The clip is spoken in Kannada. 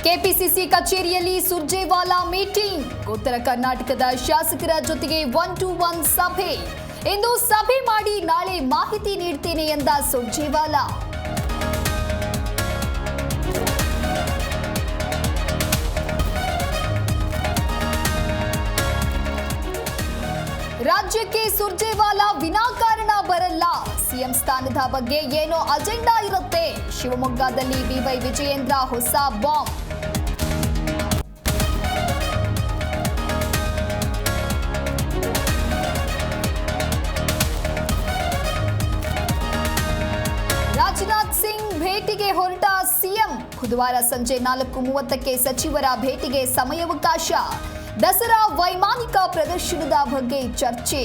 ಕೆಪಿಸಿಸಿ ಕಚೇರಿಯಲ್ಲಿ ಸುರ್ಜೇವಾಲಾ ಮೀಟಿಂಗ್. ಉತ್ತರ ಕರ್ನಾಟಕದ ಶಾಸಕರ ಜೊತೆಗೆ 1-to-1 ಸಭೆ. ಇಂದು ಸಭೆ ಮಾಡಿ ನಾಳೆ ಮಾಹಿತಿ ನೀಡ್ತೇನೆ ಎಂದ ಸುರ್ಜೇವಾಲಾ. ರಾಜ್ಯಕ್ಕೆ ಸುರ್ಜೇವಾಲಾ ವಿನಾಕಾರಣ ಬರಲ್ಲ. ಸಿಎಂ ಸ್ಥಾನದ ಬಗ್ಗೆ ಏನೋ ಅಜೆಂಡಾ ಇರುತ್ತೆ. ಶಿವಮೊಗ್ಗದಲ್ಲಿ ಬಿವೈ ವಿಜಯೇಂದ್ರ ಹೊಸ ಬಾಂಬ್. ರಾಜನಾಥ್ ಸಿಂಗ್ ಭೇಟಿಗೆ ಹೊರಟ ಸಿಎಂ. ಬುಧವಾರ ಸಂಜೆ 4:30ಕ್ಕೆ ಸಚಿವರ ಭೇಟಿಗೆ ಸಮಯಾವಕಾಶ. ದಸರಾ ವೈಮಾನಿಕ ಪ್ರದರ್ಶನದ ಬಗ್ಗೆ ಚರ್ಚೆ.